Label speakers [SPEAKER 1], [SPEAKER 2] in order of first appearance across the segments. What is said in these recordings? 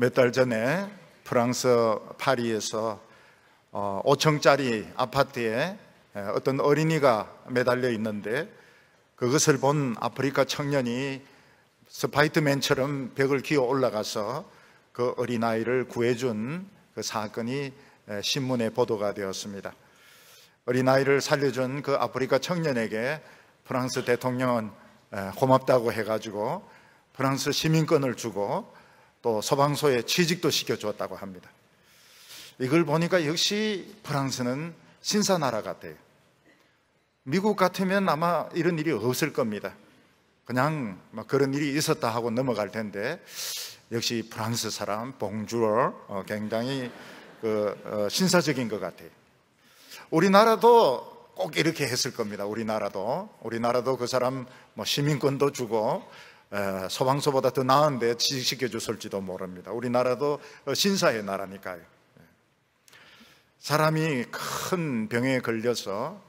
[SPEAKER 1] 몇 달 전에 프랑스 파리에서 5층짜리 아파트에 어떤 어린이가 매달려 있는데, 그것을 본 아프리카 청년이 스파이더맨처럼 벽을 기어 올라가서 그 어린아이를 구해준 그 사건이 신문에 보도가 되었습니다. 어린아이를 살려준 그 아프리카 청년에게 프랑스 대통령은 고맙다고 해가지고 프랑스 시민권을 주고 또 소방서에 취직도 시켜주었다고 합니다. 이걸 보니까 역시 프랑스는 신사나라 같아요. 미국 같으면 아마 이런 일이 없을 겁니다. 그냥 그런 일이 있었다 하고 넘어갈 텐데, 역시 프랑스 사람 봉주어 굉장히 신사적인 것 같아요. 우리나라도 꼭 이렇게 했을 겁니다. 우리나라도 그 사람 시민권도 주고 소방서보다 더 나은데 취직시켜줬을지도 모릅니다. 우리나라도 신사의 나라니까요. 사람이 큰 병에 걸려서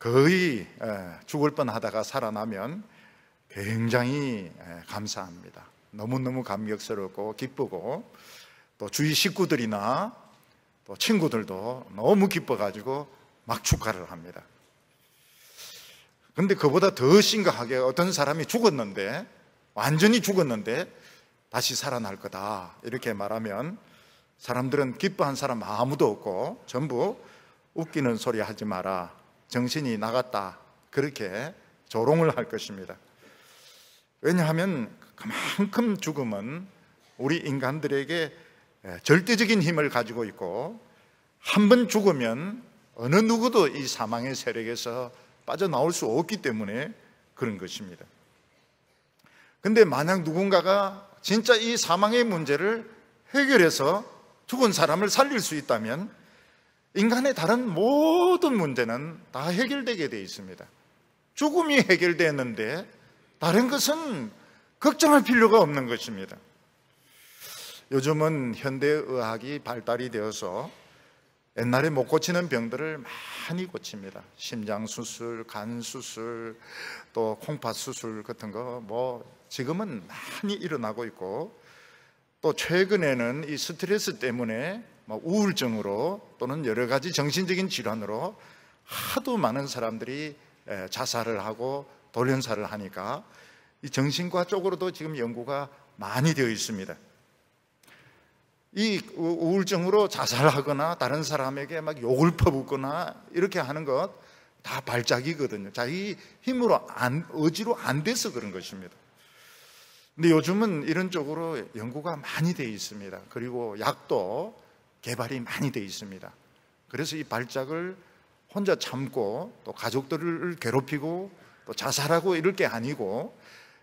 [SPEAKER 1] 거의 죽을 뻔하다가 살아나면 굉장히 감사합니다. 너무너무 감격스럽고 기쁘고, 또 주위 식구들이나 또 친구들도 너무 기뻐가지고 막 축하를 합니다. 그런데 그보다 더 심각하게 어떤 사람이 죽었는데, 완전히 죽었는데 다시 살아날 거다 이렇게 말하면 사람들은 기뻐한 사람 아무도 없고 전부 웃기는 소리 하지 마라, 정신이 나갔다, 그렇게 조롱을 할 것입니다. 왜냐하면 그만큼 죽음은 우리 인간들에게 절대적인 힘을 가지고 있고, 한 번 죽으면 어느 누구도 이 사망의 세력에서 빠져나올 수 없기 때문에 그런 것입니다. 근데 만약 누군가가 진짜 이 사망의 문제를 해결해서 죽은 사람을 살릴 수 있다면 인간의 다른 모든 문제는 다 해결되게 되어 있습니다. 죽음이 해결되었는데 다른 것은 걱정할 필요가 없는 것입니다. 요즘은 현대의학이 발달이 되어서 옛날에 못 고치는 병들을 많이 고칩니다. 심장수술, 간수술, 또 콩팥수술 같은 거 지금은 많이 일어나고 있고, 또 최근에는 이 스트레스 때문에 우울증으로 또는 여러 가지 정신적인 질환으로 하도 많은 사람들이 자살을 하고 돌연사를 하니까 이 정신과 쪽으로도 지금 연구가 많이 되어 있습니다. 이 우울증으로 자살하거나 다른 사람에게 막 욕을 퍼붓거나 이렇게 하는 것 다 발작이거든요. 자기 힘으로 의지로 안 돼서 그런 것입니다. 근데 요즘은 이런 쪽으로 연구가 많이 되어 있습니다. 그리고 약도 개발이 많이 되어 있습니다. 그래서 이 발작을 혼자 참고 또 가족들을 괴롭히고 또 자살하고 이럴 게 아니고,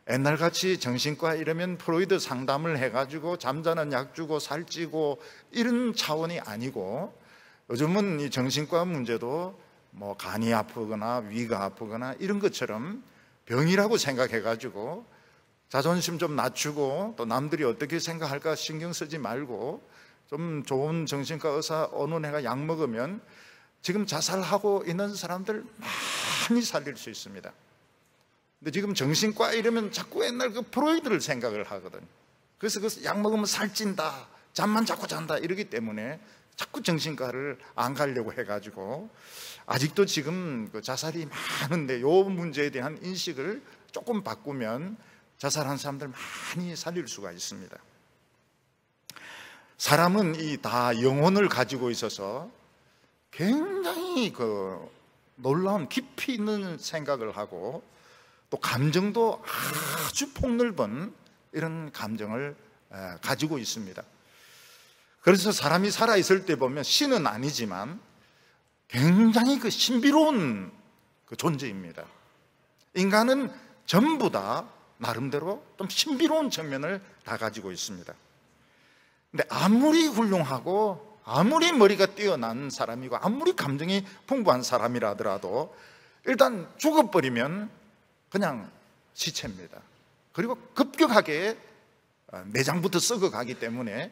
[SPEAKER 1] 옛날같이 정신과 이러면 프로이드 상담을 해가지고 잠자는 약 주고 살찌고 이런 차원이 아니고, 요즘은 이 정신과 문제도 간이 아프거나 위가 아프거나 이런 것처럼 병이라고 생각해가지고 자존심 좀 낮추고 또 남들이 어떻게 생각할까 신경 쓰지 말고 좀 좋은 정신과 의사 어느 애가 약 먹으면 지금 자살하고 있는 사람들 많이 살릴 수 있습니다. 근데 지금 정신과 이러면 자꾸 옛날 그 프로이드를 생각을 하거든. 그래서 약 먹으면 살찐다, 잠만 자꾸 잔다 이러기 때문에 자꾸 정신과를 안 가려고 해가지고 아직도 지금 그 자살이 많은데, 이 문제에 대한 인식을 조금 바꾸면 자살한 사람들 많이 살릴 수가 있습니다. 사람은 다 영혼을 가지고 있어서 굉장히 놀라운 깊이 있는 생각을 하고, 또 감정도 아주 폭넓은 이런 감정을 가지고 있습니다. 그래서 사람이 살아있을 때 보면 신은 아니지만 굉장히 신비로운 존재입니다. 인간은 전부 다 나름대로 좀 신비로운 측면을 다 가지고 있습니다. 근데 아무리 훌륭하고 아무리 머리가 뛰어난 사람이고 아무리 감정이 풍부한 사람이라 하더라도 일단 죽어버리면 그냥 시체입니다. 그리고 급격하게 내장부터 썩어가기 때문에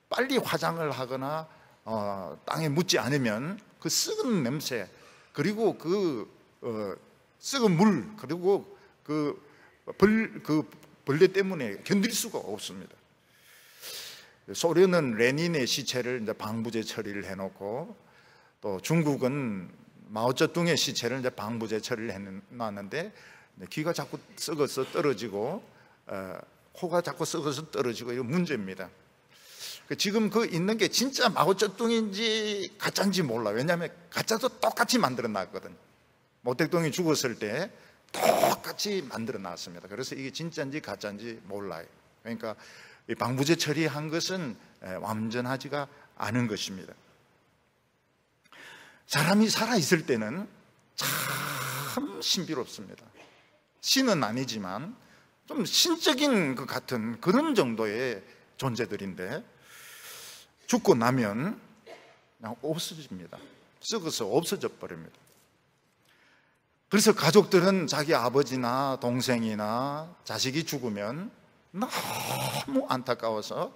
[SPEAKER 1] 빨리 화장을 하거나 땅에 묻지 않으면 그 썩은 냄새, 그리고 썩은 물, 그리고 벌레 때문에 견딜 수가 없습니다. 소련은 레닌의 시체를 이제 방부제 처리를 해놓고, 또 중국은 마오쩌둥의 시체를 이제 방부제 처리를 해놨는데 귀가 자꾸 썩어서 떨어지고 코가 자꾸 썩어서 떨어지고, 이거 문제입니다. 지금 그 있는 게 진짜 마오쩌둥인지 가짜인지 몰라. 왜냐하면 가짜도 똑같이 만들어 놨거든. 모택동이 죽었을 때 똑같이 만들어 놨습니다. 그래서 이게 진짜인지 가짜인지 몰라요. 그러니까 이 방부제 처리한 것은 완전하지가 않은 것입니다. 사람이 살아있을 때는 참 신비롭습니다. 신은 아니지만 좀 신적인 것 같은 그런 정도의 존재들인데, 죽고 나면 그냥 없어집니다. 썩어서 없어져 버립니다. 그래서 가족들은 자기 아버지나 동생이나 자식이 죽으면 너무 안타까워서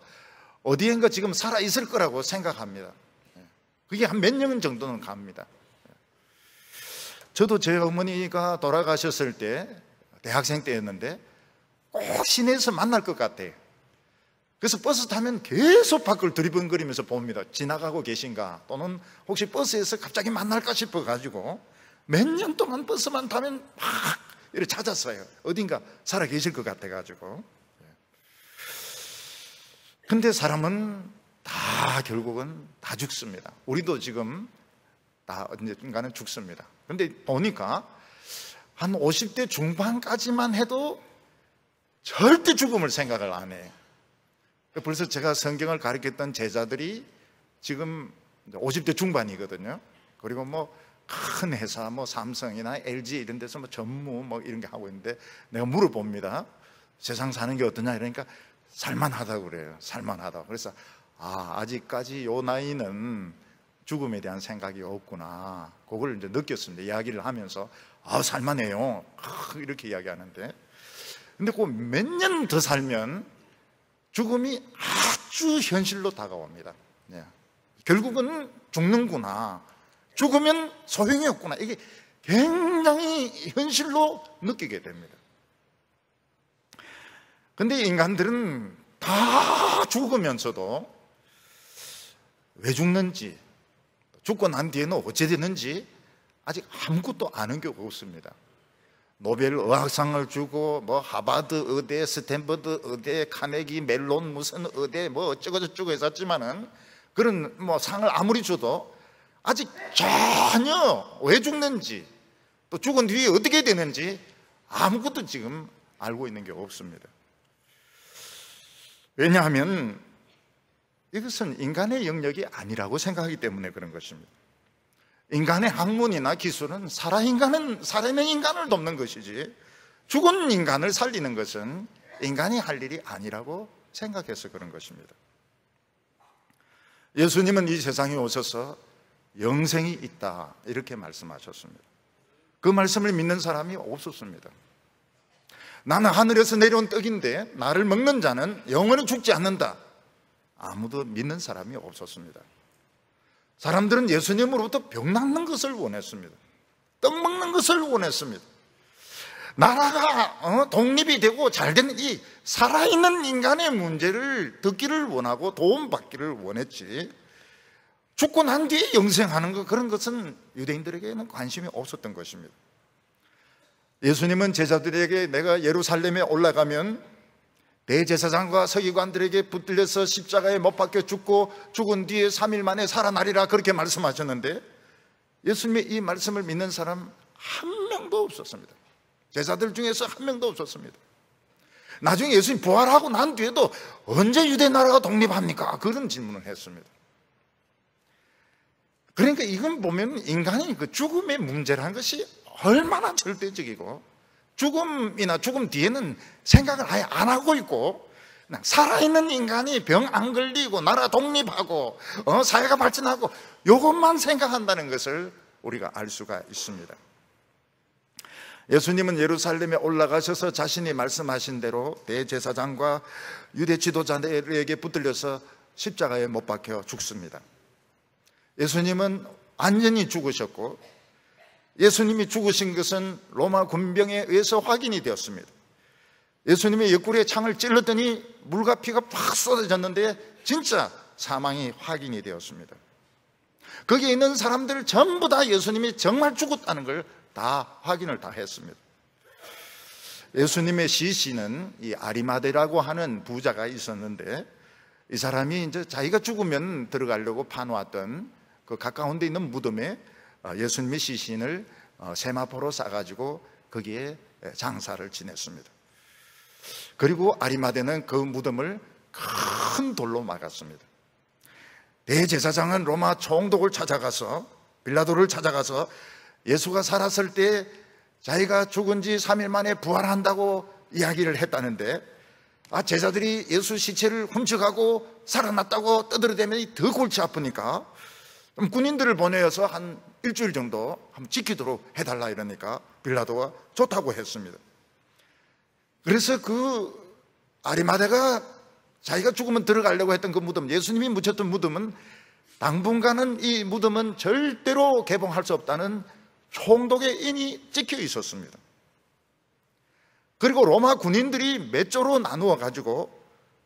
[SPEAKER 1] 어디엔가 지금 살아있을 거라고 생각합니다. 그게 한 몇 년 정도는 갑니다. 저도 제 어머니가 돌아가셨을 때 대학생 때였는데 꼭 시내에서 만날 것 같아요. 그래서 버스 타면 계속 밖을 두리번거리면서 봅니다. 지나가고 계신가, 또는 혹시 버스에서 갑자기 만날까 싶어가지고 몇 년 동안 버스만 타면 막 이렇게 찾았어요. 어딘가 살아 계실 것 같아가지고. 근데 사람은 다 결국은 다 죽습니다. 우리도 지금 다 언젠가는 죽습니다. 근데 보니까 한 50대 중반까지만 해도 절대 죽음을 생각을 안 해요. 벌써 제가 성경을 가르쳤던 제자들이 지금 50대 중반이거든요. 그리고 뭐 큰 회사, 뭐 삼성이나 LG 이런 데서 뭐 전무 뭐 이런 게 하고 있는데, 내가 물어봅니다. 세상 사는 게 어떠냐 이러니까 살만하다고 그래요. 살만하다고. 그래서 아직까지 요 나이는 죽음에 대한 생각이 없구나, 그걸 이제 느꼈습니다. 이야기를 하면서 살만해요 이렇게 이야기하는데, 근데 그 몇 년 더 살면 죽음이 아주 현실로 다가옵니다. 결국은 죽는구나, 죽으면 소용이 없구나, 이게 굉장히 현실로 느끼게 됩니다. 근데 인간들은 다 죽으면서도 왜 죽는지, 죽고 난 뒤에는 어찌 되는지 아직 아무것도 아는 게 없습니다. 노벨 의학상을 주고 뭐 하버드 의대, 스탠퍼드 의대, 카네기 멜론 무슨 의대 뭐 어쩌고저쩌고 했었지만은, 그런 뭐 상을 아무리 줘도 아직 전혀 왜 죽는지, 또 죽은 뒤에 어떻게 되는지 아무것도 지금 알고 있는 게 없습니다. 왜냐하면 이것은 인간의 영역이 아니라고 생각하기 때문에 그런 것입니다. 인간의 학문이나 기술은 살아있는 인간을 돕는 것이지, 죽은 인간을 살리는 것은 인간이 할 일이 아니라고 생각해서 그런 것입니다. 예수님은 이 세상에 오셔서 영생이 있다 이렇게 말씀하셨습니다. 그 말씀을 믿는 사람이 없었습니다. 나는 하늘에서 내려온 떡인데 나를 먹는 자는 영원히 죽지 않는다, 아무도 믿는 사람이 없었습니다. 사람들은 예수님으로부터 병 낫는 것을 원했습니다. 떡 먹는 것을 원했습니다. 나라가 독립이 되고 잘되는 이 살아있는 인간의 문제를 듣기를 원하고 도움받기를 원했지, 죽고 난 뒤에 영생하는 것, 그런 것은 유대인들에게는 관심이 없었던 것입니다. 예수님은 제자들에게 내가 예루살렘에 올라가면 대제사장과 서기관들에게 붙들려서 십자가에 못 박혀 죽고 죽은 뒤에 3일 만에 살아나리라, 그렇게 말씀하셨는데 예수님의 이 말씀을 믿는 사람 한 명도 없었습니다. 제자들 중에서 한 명도 없었습니다. 나중에 예수님 부활하고 난 뒤에도 언제 유대 나라가 독립합니까? 그런 질문을 했습니다. 그러니까 이건 보면 인간이 그 죽음의 문제라는 것이 얼마나 절대적이고, 죽음이나 죽음 뒤에는 생각을 아예 안 하고 있고, 살아있는 인간이 병 안 걸리고 나라 독립하고 사회가 발전하고 이것만 생각한다는 것을 우리가 알 수가 있습니다. 예수님은 예루살렘에 올라가셔서 자신이 말씀하신 대로 대제사장과 유대 지도자들에게 붙들려서 십자가에 못 박혀 죽습니다. 예수님은 완전히 죽으셨고, 예수님이 죽으신 것은 로마 군병에 의해서 확인이 되었습니다. 예수님의 옆구리에 창을 찔렀더니 물과 피가 팍 쏟아졌는데 진짜 사망이 확인이 되었습니다. 거기에 있는 사람들 전부 다 예수님이 정말 죽었다는 걸 다 확인을 다 했습니다. 예수님의 시신은 이 아리마대라고 하는 부자가 있었는데, 이 사람이 이제 자기가 죽으면 들어가려고 파놓았던 그 가까운 데 있는 무덤에 예수님의 시신을 세마포로 싸가지고 거기에 장사를 지냈습니다. 그리고 아리마대는 그 무덤을 큰 돌로 막았습니다. 대제사장은 로마 총독을 찾아가서, 빌라도를 찾아가서 예수가 살았을 때 자기가 죽은 지 3일 만에 부활한다고 이야기를 했다는데, 제자들이 예수 시체를 훔쳐가고 살아났다고 떠들어대면 더 골치 아프니까 군인들을 보내어서 한 일주일 정도 한번 지키도록 해달라 이러니까 빌라도가 좋다고 했습니다. 그래서 그 아리마대가 자기가 죽으면 들어가려고 했던 그 무덤, 예수님이 묻혔던 무덤은 당분간은 이 무덤은 절대로 개봉할 수 없다는 총독의 인이 찍혀 있었습니다. 그리고 로마 군인들이 몇 조로 나누어 가지고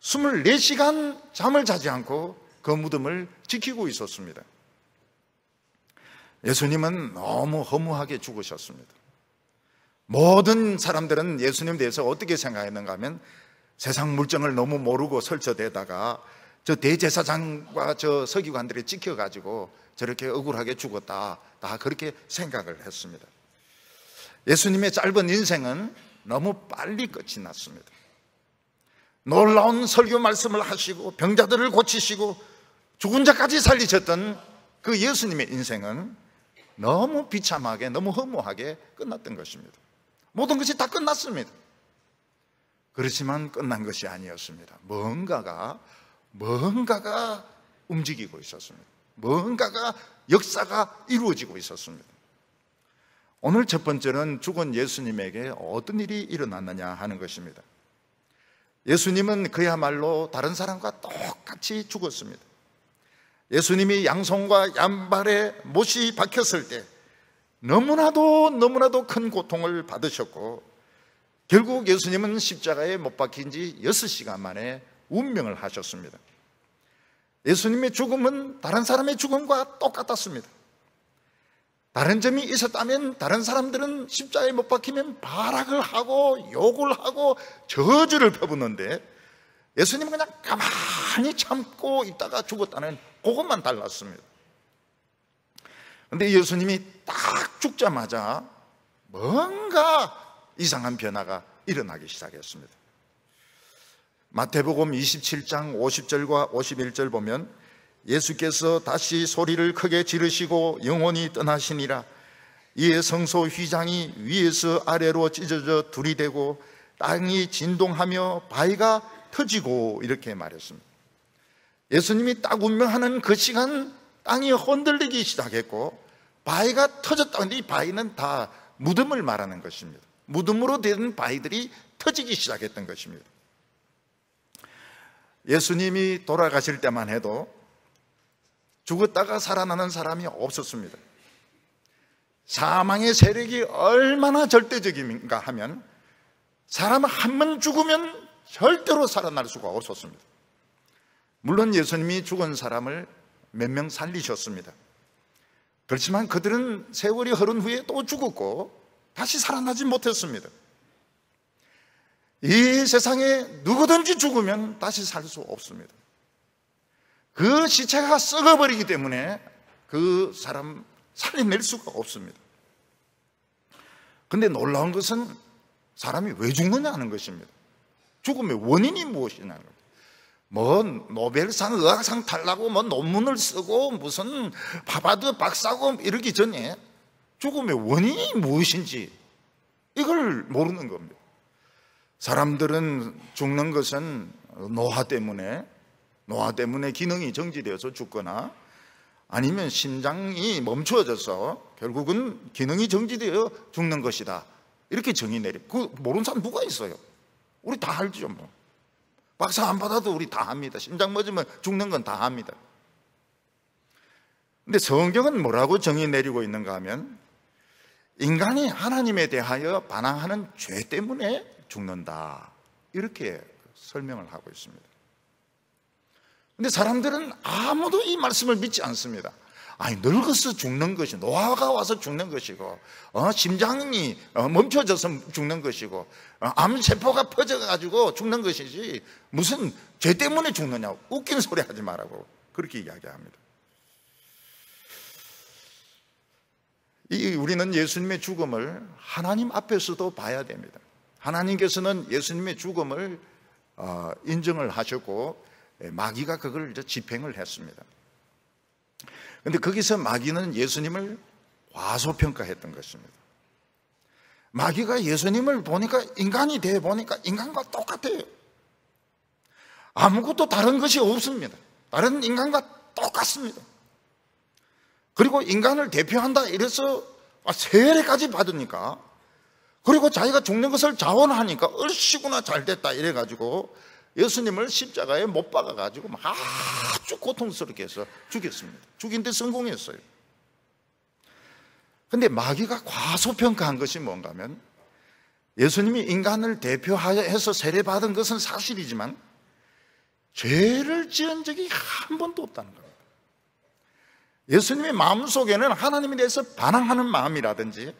[SPEAKER 1] 24시간 잠을 자지 않고 그 무덤을 지키고 있었습니다. 예수님은 너무 허무하게 죽으셨습니다. 모든 사람들은 예수님에 대해서 어떻게 생각했는가 하면, 세상 물정을 너무 모르고 설쳐대다가 저 대제사장과 저 서기관들이 찍혀가지고 저렇게 억울하게 죽었다, 다 그렇게 생각을 했습니다. 예수님의 짧은 인생은 너무 빨리 끝이 났습니다. 놀라운 설교 말씀을 하시고 병자들을 고치시고 죽은 자까지 살리셨던 그 예수님의 인생은 너무 비참하게, 너무 허무하게 끝났던 것입니다. 모든 것이 다 끝났습니다. 그렇지만 끝난 것이 아니었습니다. 뭔가가 움직이고 있었습니다. 뭔가가, 역사가 이루어지고 있었습니다. 오늘 첫 번째는 죽은 예수님에게 어떤 일이 일어났느냐 하는 것입니다. 예수님은 그야말로 다른 사람과 똑같이 죽었습니다. 예수님이 양손과 양발에 못이 박혔을 때 너무나도 큰 고통을 받으셨고, 결국 예수님은 십자가에 못 박힌 지 6시간 만에 운명을 하셨습니다. 예수님의 죽음은 다른 사람의 죽음과 똑같았습니다. 다른 점이 있었다면 다른 사람들은 십자가에 못 박히면 발악을 하고 욕을 하고 저주를 펴붓는데, 예수님은 그냥 가만히 참고 있다가 죽었다는 그것만 달랐습니다. 그런데 예수님이 딱 죽자마자 뭔가 이상한 변화가 일어나기 시작했습니다. 마태복음 27장 50절과 51절 보면, 예수께서 다시 소리를 크게 지르시고 영원히 떠나시니라. 이에 성소 휘장이 위에서 아래로 찢어져 둘이 되고 땅이 진동하며 바위가 터지고, 이렇게 말했습니다. 예수님이 딱 운명하는 그 시간 땅이 흔들리기 시작했고 바위가 터졌다. 근데 이 바위는 다 무덤을 말하는 것입니다. 무덤으로 된 바위들이 터지기 시작했던 것입니다. 예수님이 돌아가실 때만 해도 죽었다가 살아나는 사람이 없었습니다. 사망의 세력이 얼마나 절대적인가 하면, 사람 한 번 죽으면 절대로 살아날 수가 없었습니다. 물론 예수님이 죽은 사람을 몇 명 살리셨습니다. 그렇지만 그들은 세월이 흐른 후에 또 죽었고 다시 살아나지 못했습니다. 이 세상에 누구든지 죽으면 다시 살 수 없습니다. 그 시체가 썩어버리기 때문에 그 사람 살려낼 수가 없습니다. 그런데 놀라운 것은 사람이 왜 죽느냐 하는 것입니다. 죽음의 원인이 무엇이냐는 겁니다. 뭐 노벨상, 의학상 타려고 뭐 논문을 쓰고 무슨 하버드 박사고 이러기 전에 죽음의 원인이 무엇인지 이걸 모르는 겁니다. 사람들은 죽는 것은 노화 때문에 기능이 정지되어서 죽거나, 아니면 심장이 멈추어져서 결국은 기능이 정지되어 죽는 것이다, 이렇게 정의 내려. 그 모르는 사람 누가 있어요? 우리 다 알죠. 뭐 박사 안 받아도 우리 다 합니다. 심장 멎으면 죽는 건 다 합니다. 근데 성경은 뭐라고 정의 내리고 있는가 하면, 인간이 하나님에 대하여 반항하는 죄 때문에 죽는다, 이렇게 설명을 하고 있습니다. 근데 사람들은 아무도 이 말씀을 믿지 않습니다. 아니, 늙어서 죽는 것이, 노화가 와서 죽는 것이고, 심장이 멈춰져서 죽는 것이고, 암세포가 퍼져가지고 죽는 것이지, 무슨 죄 때문에 죽느냐고, 웃긴 소리 하지 말라고, 그렇게 이야기합니다. 우리는 예수님의 죽음을 하나님 앞에서도 봐야 됩니다. 하나님께서는 예수님의 죽음을 인정을 하셨고, 마귀가 그걸 이제 집행을 했습니다. 그런데 거기서 마귀는 예수님을 과소평가했던 것입니다. 마귀가 예수님을 보니까, 인간이 돼 보니까 인간과 똑같아요. 아무것도 다른 것이 없습니다. 다른 인간과 똑같습니다. 그리고 인간을 대표한다 이래서 세례까지 받으니까, 그리고 자기가 죽는 것을 자원하니까 얼씨구나 잘됐다 이래가지고 예수님을 십자가에 못 박아가지고 아주 고통스럽게 해서 죽였습니다. 죽인 데 성공했어요. 그런데 마귀가 과소평가한 것이 뭔가 하면, 예수님이 인간을 대표해서 세례받은 것은 사실이지만 죄를 지은 적이 한 번도 없다는 겁니다. 예수님의 마음속에는 하나님에 대해서 반항하는 마음이라든지,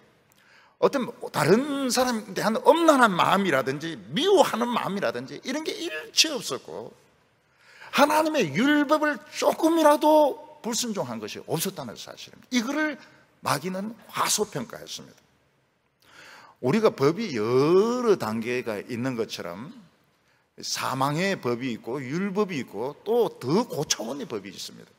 [SPEAKER 1] 어떤 다른 사람에 대한 엄란한 마음이라든지, 미워하는 마음이라든지 이런 게 일체 없었고, 하나님의 율법을 조금이라도 불순종한 것이 없었다는 사실입니다. 이거를 마귀는 과소평가했습니다. 우리가 법이 여러 단계가 있는 것처럼 사망의 법이 있고 율법이 있고 또 더 고차원의 법이 있습니다.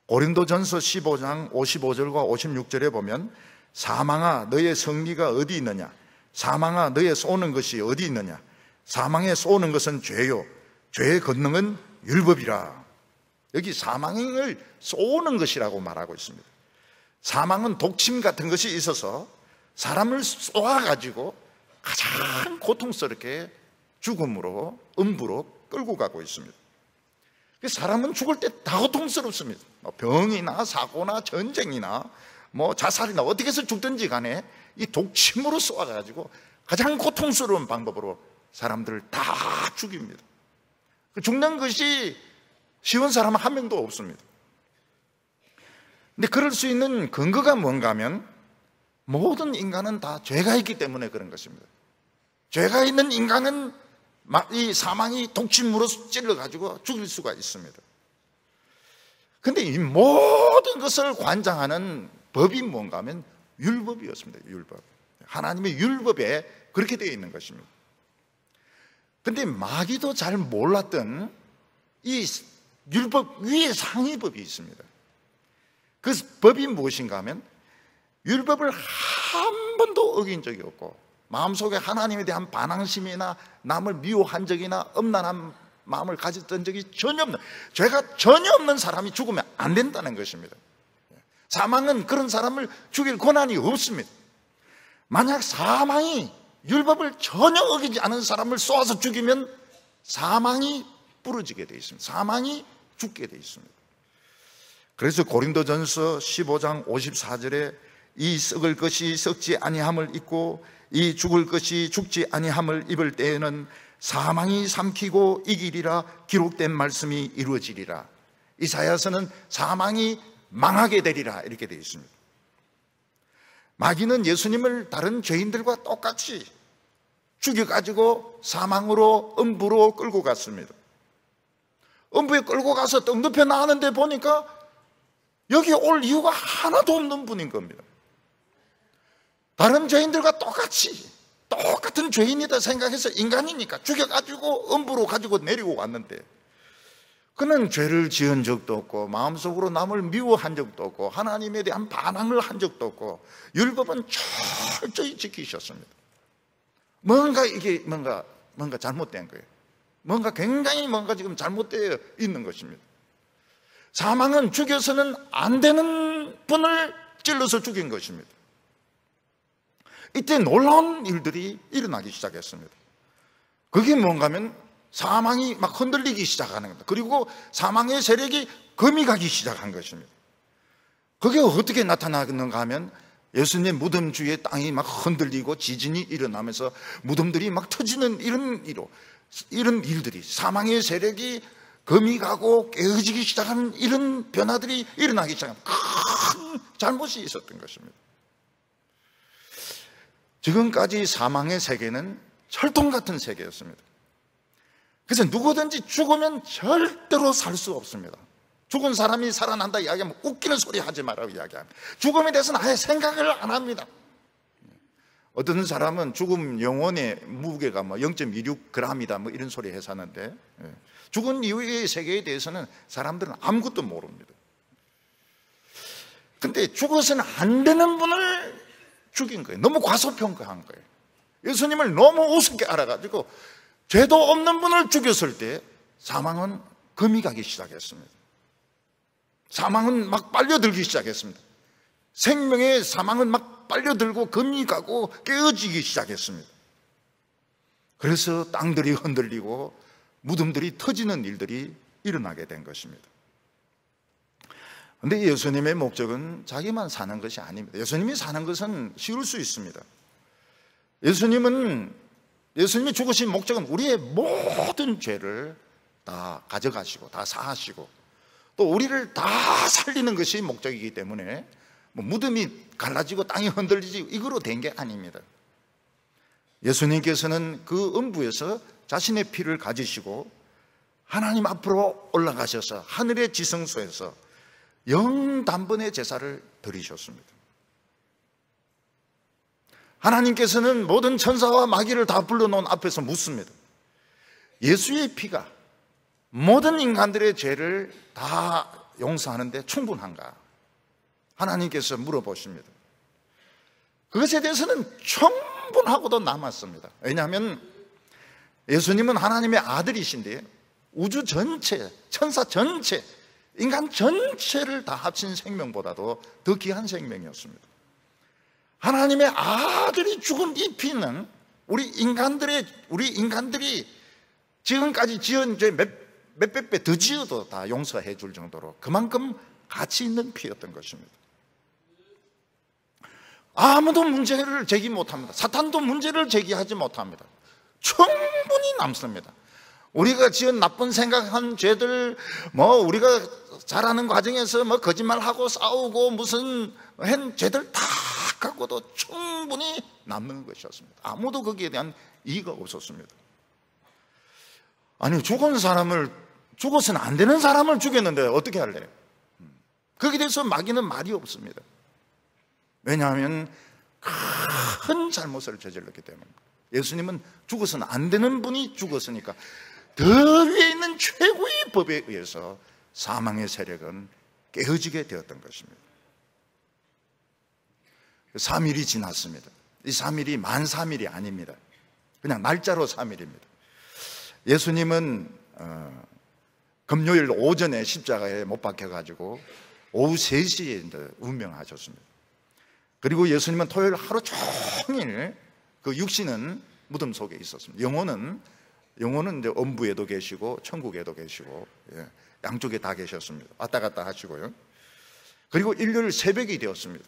[SPEAKER 1] 고린도전서 15장 55절과 56절에 보면, 사망아 너의 승리가 어디 있느냐, 사망아 너의 쏘는 것이 어디 있느냐, 사망에 쏘는 것은 죄요, 죄의 권능은 율법이라. 여기 사망을 쏘는 것이라고 말하고 있습니다. 사망은 독침 같은 것이 있어서 사람을 쏘아가지고 가장 고통스럽게 죽음으로, 음부로 끌고 가고 있습니다. 사람은 죽을 때 다 고통스럽습니다. 병이나 사고나 전쟁이나 자살이나 어떻게 해서 죽든지 간에 이 독침으로 쏘아가지고 가장 고통스러운 방법으로 사람들을 다 죽입니다. 죽는 것이 쉬운 사람은 한 명도 없습니다. 근데 그럴 수 있는 근거가 뭔가 하면, 모든 인간은 다 죄가 있기 때문에 그런 것입니다. 죄가 있는 인간은 이 사망이 독침으로 찔러가지고 죽일 수가 있습니다. 그런데 이 모든 것을 관장하는 법이 뭔가 하면 율법이었습니다. 율법. 하나님의 율법에 그렇게 되어 있는 것입니다. 그런데 마귀도 잘 몰랐던 이 율법 위에 상위법이 있습니다. 그 법이 무엇인가 하면, 율법을 한 번도 어긴 적이 없고, 마음속에 하나님에 대한 반항심이나 남을 미워한 적이나 엄란한 마음을 가졌던 적이 전혀 없는, 죄가 전혀 없는 사람이 죽으면 안 된다는 것입니다. 사망은 그런 사람을 죽일 권한이 없습니다. 만약 사망이 율법을 전혀 어기지 않은 사람을 쏘아서 죽이면 사망이 부러지게 되어 있습니다. 사망이 죽게 되어 있습니다. 그래서 고린도전서 15장 54절에 이 썩을 것이 썩지 아니함을 입고 이 죽을 것이 죽지 아니함을 입을 때에는 사망이 삼키고 이기리라 기록된 말씀이 이루어지리라. 이사야서는 사망이 망하게 되리라 이렇게 되어 있습니다. 마귀는 예수님을 다른 죄인들과 똑같이 죽여가지고 사망으로, 음부로 끌고 갔습니다. 음부에 끌고 가서 떡 눕혀 나왔는데 보니까 여기 올 이유가 하나도 없는 분인 겁니다. 다른 죄인들과 똑같은 죄인이다 생각해서, 인간이니까 죽여가지고 음부로 가지고 내리고 왔는데, 그는 죄를 지은 적도 없고 마음속으로 남을 미워한 적도 없고 하나님에 대한 반항을 한 적도 없고 율법은 철저히 지키셨습니다. 뭔가 잘못된 거예요. 굉장히 지금 잘못되어 있는 것입니다. 사망은 죽여서는 안 되는 분을 찔러서 죽인 것입니다. 이때 놀라운 일들이 일어나기 시작했습니다. 그게 뭔가 하면 사망이 막 흔들리기 시작하는 겁니다. 그리고 사망의 세력이 금이 가기 시작한 것입니다. 그게 어떻게 나타나는가 하면, 예수님 무덤 주위에 땅이 막 흔들리고 지진이 일어나면서 무덤들이 막 터지는 이런 일들이, 사망의 세력이 금이 가고 깨어지기 시작하는 이런 변화들이 일어나기 시작합니다. 큰 잘못이 있었던 것입니다. 지금까지 사망의 세계는 철통 같은 세계였습니다. 그래서 누구든지 죽으면 절대로 살 수 없습니다. 죽은 사람이 살아난다 이야기하면 웃기는 소리 하지 말라고 이야기합니다. 죽음에 대해서는 아예 생각을 안 합니다. 어떤 사람은 죽음 영혼의 무게가 뭐 0.26g이다 뭐 이런 소리 해서 하는데, 죽은 이후의 세계에 대해서는 사람들은 아무것도 모릅니다. 근데 죽어서는 안 되는 분을 죽인 거예요. 너무 과소평가한 거예요. 예수님을 너무 우습게 알아가지고 죄도 없는 분을 죽였을 때 사망은 금이 가기 시작했습니다. 사망은 막 빨려들기 시작했습니다. 생명의 사망은 막 빨려들고 금이 가고 깨어지기 시작했습니다. 그래서 땅들이 흔들리고 무덤들이 터지는 일들이 일어나게 된 것입니다. 그런데 예수님의 목적은 자기만 사는 것이 아닙니다. 예수님이 사는 것은 쉬울 수 있습니다. 예수님이 죽으신 목적은 우리의 모든 죄를 다 가져가시고 다 사하시고 또 우리를 다 살리는 것이 목적이기 때문에 뭐 무덤이 갈라지고 땅이 흔들리지 이거로 된 게 아닙니다. 예수님께서는 그 음부에서 자신의 피를 가지시고 하나님 앞으로 올라가셔서 하늘의 지성소에서 영단번의 제사를 드리셨습니다. 하나님께서는 모든 천사와 마귀를 다 불러놓은 앞에서 묻습니다. 예수의 피가 모든 인간들의 죄를 다 용서하는데 충분한가? 하나님께서 물어보십니다. 그것에 대해서는 충분하고도 남았습니다. 왜냐하면 예수님은 하나님의 아들이신데 우주 전체, 천사 전체, 인간 전체를 다 합친 생명보다도 더 귀한 생명이었습니다. 하나님의 아들이 죽은 이 피는 우리 인간들이 지금까지 지은 죄 몇백 배 더 지어도 다 용서해 줄 정도로 그만큼 가치 있는 피였던 것입니다. 아무도 문제를 제기 못합니다. 사탄도 문제를 제기하지 못합니다. 충분히 남습니다. 우리가 지은 나쁜 생각한 죄들, 우리가 자라는 과정에서 거짓말하고 싸우고 무슨 한 죄들 다 갖고도 충분히 남는 것이었습니다. 아무도 거기에 대한 이의가 없었습니다. 아니, 죽어서는 안 되는 사람을 죽였는데 어떻게 할래? 거기에 대해서 마귀는 말이 없습니다. 왜냐하면 큰 잘못을 저질렀기 때문입니다. 예수님은 죽어서는 안 되는 분이 죽었으니까 더 위에 있는 최고의 법에 의해서 사망의 세력은 깨어지게 되었던 것입니다. 3일이 지났습니다. 이 3일이 만 3일이 아닙니다. 그냥 날짜로 3일입니다. 예수님은 금요일 오전에 십자가에 못 박혀가지고 오후 3시에 운명하셨습니다. 그리고 예수님은 토요일 하루 종일 그 육신은 무덤 속에 있었습니다. 영혼은 이제 엄부에도 계시고 천국에도 계시고 양쪽에 다 계셨습니다. 왔다 갔다 하시고요. 그리고 일요일 새벽이 되었습니다.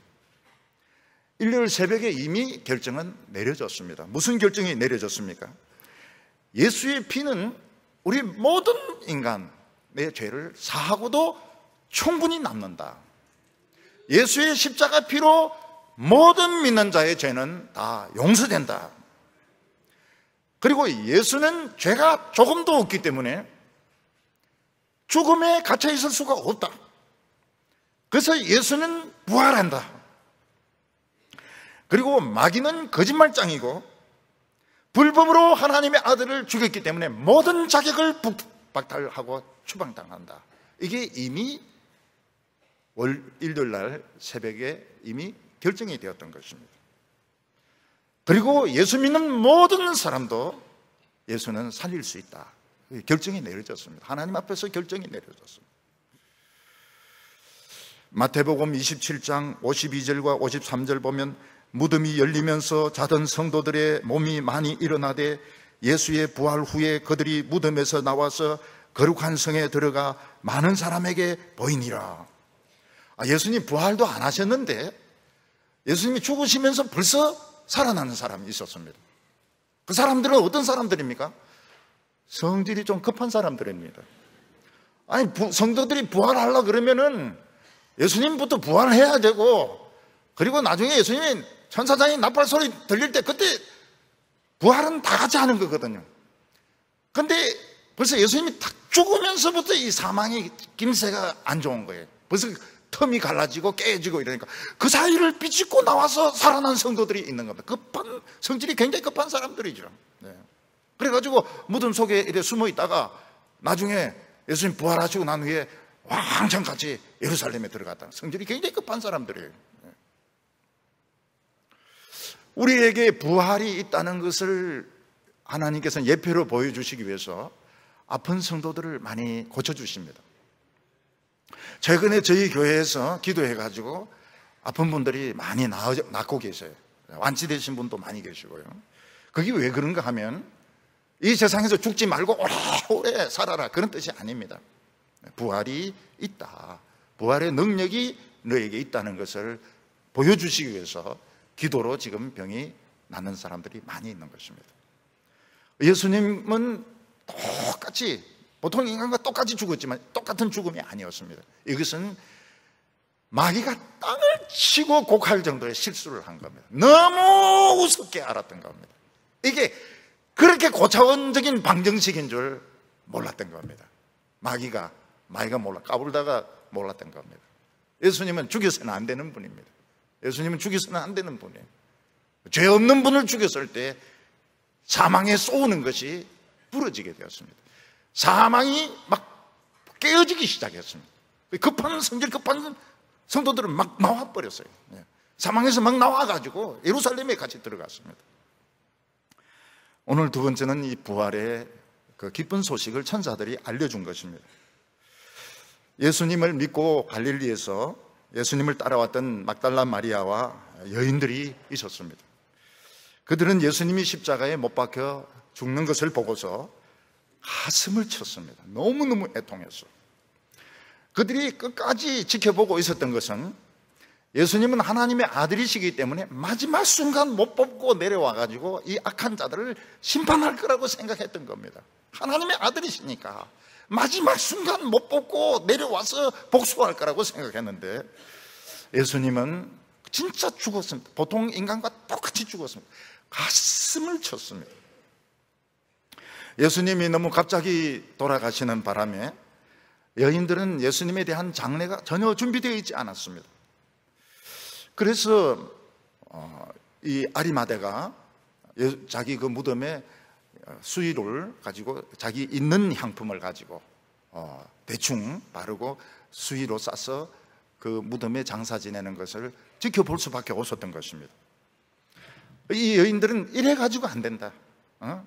[SPEAKER 1] 일요일 새벽에 이미 결정은 내려졌습니다. 무슨 결정이 내려졌습니까? 예수의 피는 우리 모든 인간의 죄를 사하고도 충분히 남는다. 예수의 십자가 피로 모든 믿는 자의 죄는 다 용서된다. 그리고 예수는 죄가 조금도 없기 때문에 죽음에 갇혀 있을 수가 없다. 그래서 예수는 부활한다. 그리고 마귀는 거짓말장이고 불법으로 하나님의 아들을 죽였기 때문에 모든 자격을 박탈하고 추방당한다. 이게 이미 일요일 날 새벽에 이미 결정이 되었던 것입니다. 그리고 예수 믿는 모든 사람도 예수는 살릴 수 있다. 결정이 내려졌습니다. 하나님 앞에서 결정이 내려졌습니다. 마태복음 27장 52절과 53절 보면 무덤이 열리면서 자던 성도들의 몸이 많이 일어나되 예수의 부활 후에 그들이 무덤에서 나와서 거룩한 성에 들어가 많은 사람에게 보이니라. 예수님 부활도 안 하셨는데 예수님이 죽으시면서 벌써 살아나는 사람이 있었습니다. 그 사람들은 어떤 사람들입니까? 성질이 좀 급한 사람들입니다. 아니, 성도들이 부활하려고 그러면은 예수님부터 부활해야 되고, 그리고 나중에 예수님이 천사장이 나팔 소리 들릴 때 그때 부활은 다 같이 하는 거거든요. 근데 벌써 예수님이 딱 죽으면서부터 이 사망의 김새가 안 좋은 거예요. 벌써 틈이 갈라지고 깨지고 이러니까 그 사이를 비집고 나와서 살아난 성도들이 있는 겁니다. 성질이 굉장히 급한 사람들이죠. 네. 그래가지고 무덤 속에 이렇게 숨어 있다가 나중에 예수님 부활하시고 난 후에 왕창 같이 예루살렘에 들어갔다. 성질이 굉장히 급한 사람들이에요. 네. 우리에게 부활이 있다는 것을 하나님께서는 예표로 보여주시기 위해서 아픈 성도들을 많이 고쳐주십니다. 최근에 저희 교회에서 기도해가지고 아픈 분들이 많이 낫고 계세요. 완치되신 분도 많이 계시고요. 그게 왜 그런가 하면 이 세상에서 죽지 말고 오래오래 살아라, 그런 뜻이 아닙니다. 부활이 있다, 부활의 능력이 너에게 있다는 것을 보여주시기 위해서 기도로 지금 병이 낫는 사람들이 많이 있는 것입니다. 예수님은 똑같이, 보통 인간과 똑같이 죽었지만 똑같은 죽음이 아니었습니다. 이것은 마귀가 땅을 치고 곡할 정도의 실수를 한 겁니다. 너무 우습게 알았던 겁니다. 이게 그렇게 고차원적인 방정식인 줄 몰랐던 겁니다. 마귀가 까불다가 몰랐던 겁니다. 예수님은 죽여서는 안 되는 분입니다. 예수님은 죽여서는 안 되는 분이에요. 죄 없는 분을 죽였을 때 사망에 쏘는 것이 부러지게 되었습니다. 사망이 막 깨어지기 시작했습니다. 성질 급한 성도들은 막 나와버렸어요. 사망에서 막 나와가지고 예루살렘에 같이 들어갔습니다. 오늘 두 번째는 이 부활의 그 기쁜 소식을 천사들이 알려준 것입니다. 예수님을 믿고 갈릴리에서 예수님을 따라왔던 막달라 마리아와 여인들이 있었습니다. 그들은 예수님이 십자가에 못 박혀 죽는 것을 보고서 가슴을 쳤습니다. 너무너무 애통했어요. 그들이 끝까지 지켜보고 있었던 것은 예수님은 하나님의 아들이시기 때문에 마지막 순간 못 뽑고 내려와가지고 이 악한 자들을 심판할 거라고 생각했던 겁니다. 하나님의 아들이시니까 마지막 순간 못 뽑고 내려와서 복수할 거라고 생각했는데 예수님은 진짜 죽었습니다. 보통 인간과 똑같이 죽었습니다. 가슴을 쳤습니다. 예수님이 너무 갑자기 돌아가시는 바람에 여인들은 예수님에 대한 장례가 전혀 준비되어 있지 않았습니다. 그래서 이 아리마대가 자기 그 무덤에 수의를 가지고 자기 있는 향품을 가지고 대충 바르고 수의로 싸서 그 무덤에 장사 지내는 것을 지켜볼 수밖에 없었던 것입니다. 이 여인들은 이래 가지고 안 된다.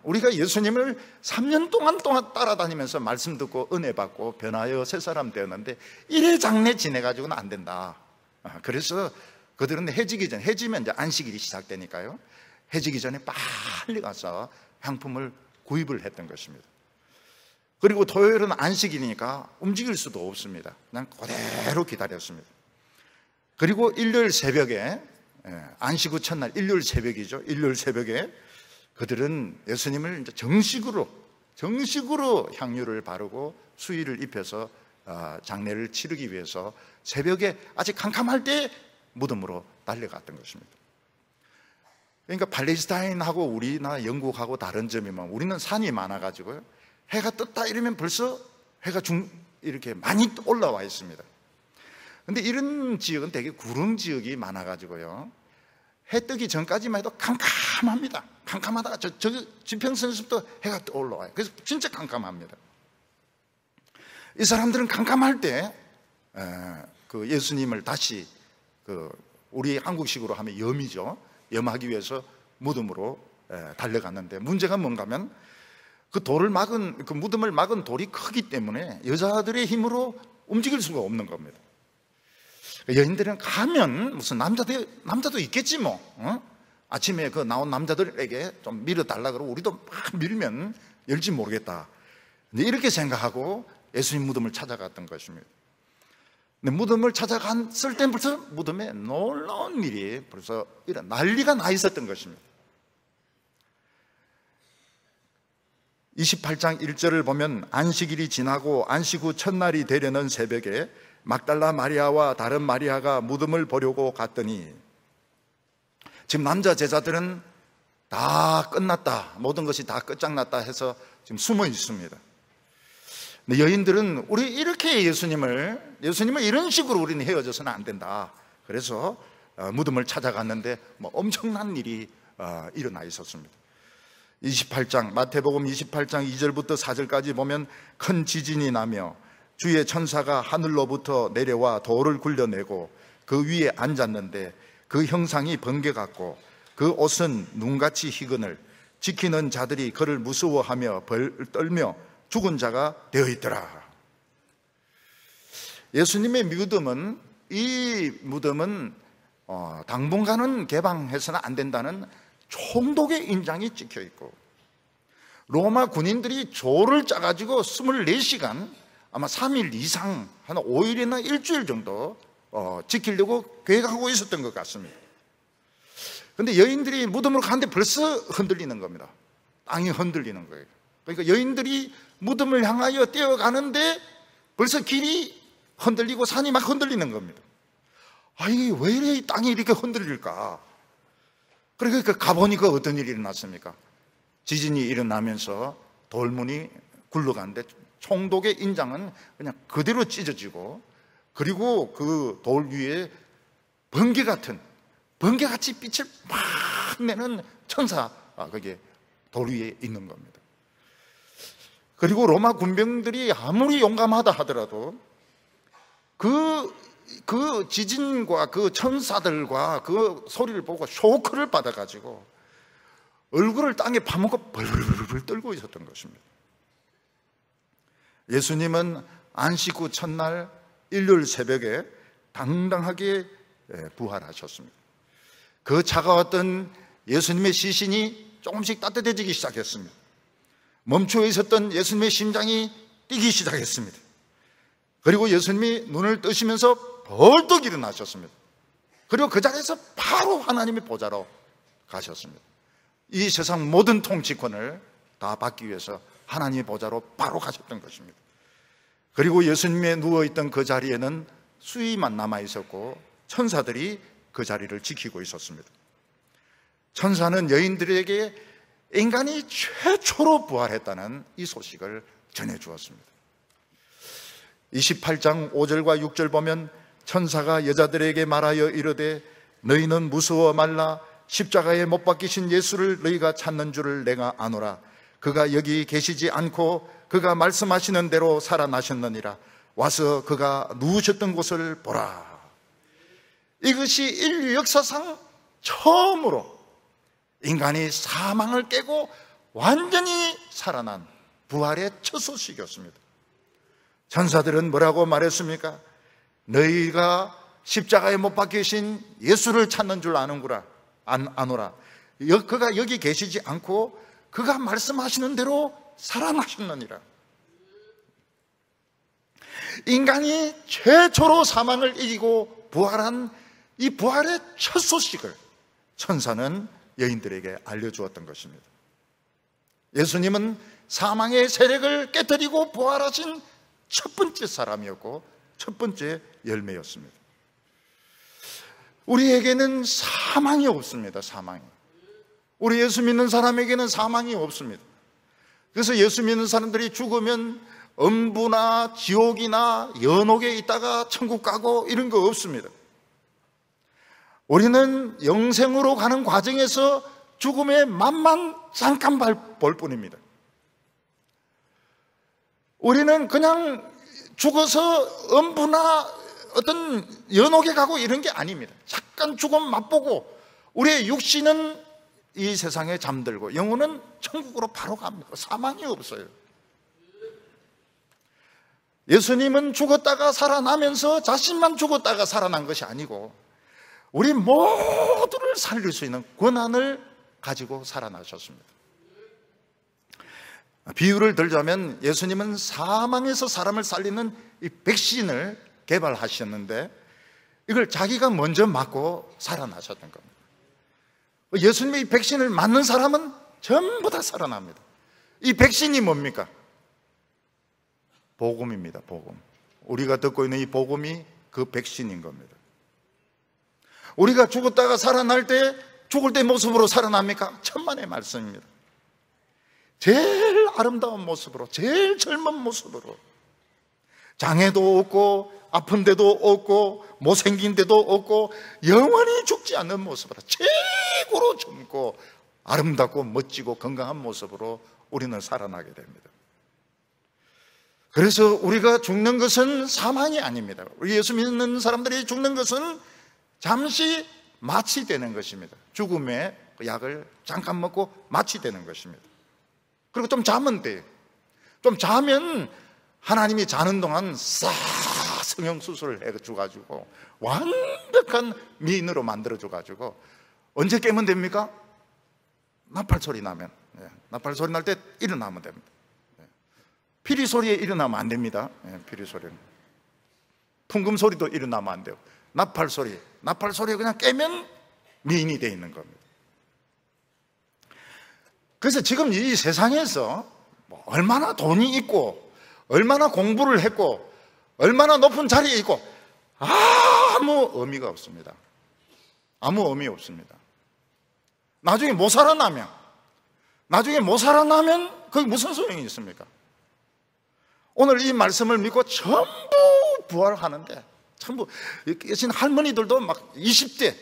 [SPEAKER 1] 우리가 예수님을 3년 동안 따라다니면서 말씀 듣고 은혜 받고 변하여 새 사람 되었는데 이래 장례 지내가지고는 안 된다. 그래서 그들은 해지면 이제 안식일이 시작되니까요, 해지기 전에 빨리 가서 향품을 구입을 했던 것입니다. 그리고 토요일은 안식일이니까 움직일 수도 없습니다. 그냥 그대로 기다렸습니다. 그리고 일요일 새벽에, 안식 후 첫날 일요일 새벽이죠. 일요일 새벽에 그들은 예수님을 이제 정식으로 향유를 바르고 수의를 입혀서 장례를 치르기 위해서 새벽에 아직 캄캄할 때 무덤으로 달려갔던 것입니다. 그러니까 팔레스타인하고 우리나 영국하고 다른 점이면 우리는 산이 많아가지고요, 해가 떴다 이러면 벌써 해가 이렇게 많이 올라와 있습니다. 근데 이런 지역은 되게 구릉 지역이 많아가지고요, 해 뜨기 전까지만 해도 캄캄합니다. 캄캄하다가 저 지평선에서부터 해가 올라와요. 그래서 진짜 캄캄합니다. 이 사람들은 캄캄할 때 그 예수님을 다시 우리 한국식으로 하면 염하기 위해서 무덤으로 달려갔는데, 문제가 뭔가 하면 그 무덤을 막은 돌이 크기 때문에 여자들의 힘으로 움직일 수가 없는 겁니다. 여인들은 가면 무슨 남자도 있겠지 뭐, 아침에 그 나온 남자들에게 좀 밀어달라 그러고 우리도 막 밀면 열지 모르겠다, 이렇게 생각하고 예수님 무덤을 찾아갔던 것입니다. 근데 무덤을 찾아갔을 때 벌써 무덤에 놀라운 일이 벌써 이런 난리가 나 있었던 것입니다. 28장 1절을 보면 안식일이 지나고 안식 후 첫날이 되려는 새벽에 막달라 마리아와 다른 마리아가 무덤을 보려고 갔더니, 지금 남자 제자들은 다 끝났다, 모든 것이 다 끝장났다 해서 지금 숨어 있습니다. 근데 여인들은 우리 이렇게 예수님을 이런 식으로 우리는 헤어져서는 안 된다. 그래서 무덤을 찾아갔는데 뭐 엄청난 일이 일어나 있었습니다. 28장 마태복음 28장 2절부터 4절까지 보면 큰 지진이 나며 주의 천사가 하늘로부터 내려와 돌을 굴려내고 그 위에 앉았는데 그 형상이 번개 같고 그 옷은 눈같이 희근을 지키는 자들이 그를 무서워하며 벌 떨며 죽은 자가 되어 있더라. 예수님의 무덤은, 이 무덤은 당분간은 개방해서는 안 된다는 총독의 인장이 찍혀 있고, 로마 군인들이 조를 짜가지고 24시간 아마 3일 이상 한 5일이나 일주일 정도 지키려고 계획하고 있었던 것 같습니다. 그런데 여인들이 무덤으로 가는데 벌써 흔들리는 겁니다. 땅이 흔들리는 거예요. 그러니까 여인들이 무덤을 향하여 뛰어가는데 벌써 길이 흔들리고 산이 막 흔들리는 겁니다. 이게 왜 이래 땅이 이렇게 흔들릴까? 그러니까 가보니까 어떤 일이 일어났습니까? 지진이 일어나면서 돌문이 굴러가는데 총독의 인장은 그냥 그대로 찢어지고, 그리고 그 돌 위에 번개같이 빛을 막 내는 천사가 거기에 돌 위에 있는 겁니다. 그리고 로마 군병들이 아무리 용감하다 하더라도 그 지진과 그 천사들과 그 소리를 보고 쇼크를 받아가지고 얼굴을 땅에 파묻고 벌벌 떨고 있었던 것입니다. 예수님은 안식 후 첫날 일요일 새벽에 당당하게 부활하셨습니다. 그 차가웠던 예수님의 시신이 조금씩 따뜻해지기 시작했습니다. 멈추어 있었던 예수님의 심장이 뛰기 시작했습니다. 그리고 예수님이 눈을 뜨시면서 벌떡 일어나셨습니다. 그리고 그 자리에서 바로 하나님의 보좌로 가셨습니다. 이 세상 모든 통치권을 다 받기 위해서 하나님의 보좌로 바로 가셨던 것입니다. 그리고 예수님의 누워있던 그 자리에는 수위만 남아있었고 천사들이 그 자리를 지키고 있었습니다. 천사는 여인들에게 인간이 최초로 부활했다는 이 소식을 전해주었습니다. 28장 5절과 6절 보면 천사가 여자들에게 말하여 이르되 너희는 무서워 말라. 십자가에 못 박히신 예수를 너희가 찾는 줄을 내가 아노라. 그가 여기 계시지 않고 그가 말씀하시는 대로 살아나셨느니라. 와서 그가 누우셨던 곳을 보라. 이것이 인류 역사상 처음으로 인간이 사망을 깨고 완전히 살아난 부활의 첫 소식이었습니다. 천사들은 뭐라고 말했습니까? 너희가 십자가에 못 박히신 예수를 찾는 줄 아는구나. 아노라. 그가 여기 계시지 않고 그가 말씀하시는 대로 살아나셨느니라. 인간이 최초로 사망을 이기고 부활한 이 부활의 첫 소식을 천사는 여인들에게 알려주었던 것입니다. 예수님은 사망의 세력을 깨뜨리고 부활하신 첫 번째 사람이었고 첫 번째 열매였습니다. 우리에게는 사망이 없습니다. 사망이. 우리 예수 믿는 사람에게는 사망이 없습니다. 그래서 예수 믿는 사람들이 죽으면 음부나 지옥이나 연옥에 있다가 천국 가고 이런 거 없습니다. 우리는 영생으로 가는 과정에서 죽음의 맛만 잠깐 볼 뿐입니다. 우리는 그냥 죽어서 음부나 어떤 연옥에 가고 이런 게 아닙니다. 잠깐 죽음 맛보고 우리의 육신은 이 세상에 잠들고 영혼은 천국으로 바로 갑니다. 사망이 없어요. 예수님은 죽었다가 살아나면서 자신만 죽었다가 살아난 것이 아니고 우리 모두를 살릴 수 있는 권한을 가지고 살아나셨습니다. 비유를 들자면 예수님은 사망에서 사람을 살리는 이 백신을 개발하셨는데 이걸 자기가 먼저 맞고 살아나셨던 겁니다. 예수님의 이 백신을 맞는 사람은 전부 다 살아납니다. 이 백신이 뭡니까? 복음입니다. 복음. 우리가 듣고 있는 이 복음이 그 백신인 겁니다. 우리가 죽었다가 살아날 때 죽을 때 모습으로 살아납니까? 천만의 말씀입니다. 제일 아름다운 모습으로, 제일 젊은 모습으로, 장애도 없고 아픈 데도 없고 못생긴 데도 없고 영원히 죽지 않는 모습으로 최고로 젊고 아름답고 멋지고 건강한 모습으로 우리는 살아나게 됩니다. 그래서 우리가 죽는 것은 사망이 아닙니다. 우리 예수 믿는 사람들이 죽는 것은 잠시 마취되는 것입니다. 죽음의 약을 잠깐 먹고 마취되는 것입니다. 그리고 좀 자면 돼요. 좀 자면 하나님이 자는 동안 싹 성형수술을 해줘가지고 완벽한 미인으로 만들어줘가지고 언제 깨면 됩니까? 나팔 소리 나면, 나팔 소리 날 때 일어나면 됩니다. 피리 소리에 일어나면 안 됩니다. 피리 소리는. 풍금 소리도 일어나면 안 돼요. 나팔 소리에 그냥 깨면 미인이 되어 있는 겁니다. 그래서 지금 이 세상에서 얼마나 돈이 있고 얼마나 공부를 했고 얼마나 높은 자리에 있고 아무 의미가 없습니다. 아무 의미 없습니다. 나중에 못 살아나면 그게 무슨 소용이 있습니까? 오늘 이 말씀을 믿고 전부 부활하는데, 전부 계신 할머니들도 막 20대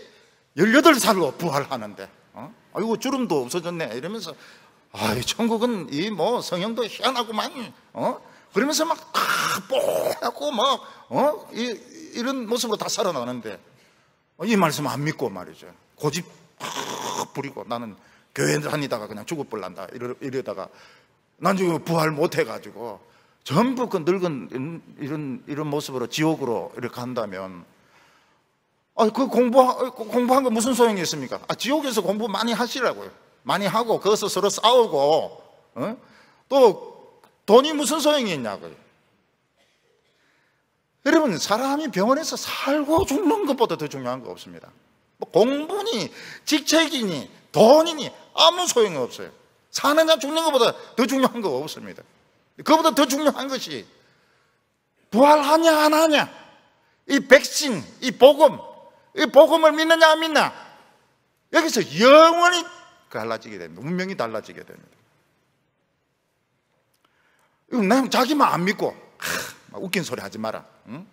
[SPEAKER 1] 18살로 부활하는데, 아이고 주름도 없어졌네 이러면서, 아이 천국은 이 뭐 성형도 희한하구만, 그러면서 막 다 뽀얗고 막 이런 모습으로 다 살아나는데, 이 말씀 안 믿고 말이죠, 고집 팍 부리고 나는 교회 다니다가 그냥 죽어버린다 이러다가 나중에 부활 못 해가지고 전부 그 늙은 이런 모습으로 지옥으로 이렇게 간다면, 그 공부한 거 무슨 소용이 있습니까? 지옥에서 공부 많이 하시라고요. 많이 하고 거기서 서로 싸우고, 또 돈이 무슨 소용이 있냐고요. 여러분, 사람이 병원에서 살고 죽는 것보다 더 중요한 거 없습니다. 뭐 공부니 직책이니 돈이니 아무 소용이 없어요. 사느냐 죽는 것보다 더 중요한 거 없습니다. 그보다 더 중요한 것이 부활하냐 안 하냐, 이 백신, 이 복음을 믿느냐 안 믿느냐, 여기서 영원히 달라지게 됩니다. 운명이 달라지게 됩니다. 이거 자기만 안 믿고 웃긴 소리 하지 마라. 응?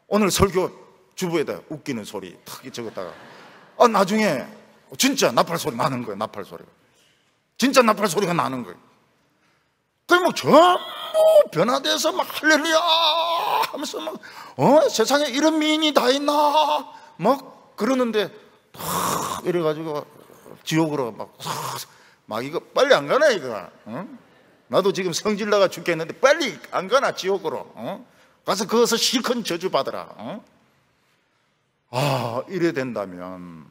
[SPEAKER 1] 오늘 설교 주부에다 웃기는 소리 탁 적었다가 나중에 진짜 나팔 소리 나는 거예요. 나팔 소리가 진짜 나팔 소리가 나는 거예요. 그럼 막 전부 변화돼서 막 할렐루야 하면서 막 세상에 이런 미인이 다 있나 막 그러는데 탁 이래가지고 지옥으로 막 이거 빨리 안 가나 이거? 나도 지금 성질나가 죽겠는데 빨리 안 가나 지옥으로? 가서 거기서 실컷 저주 받아라. 이래 된다면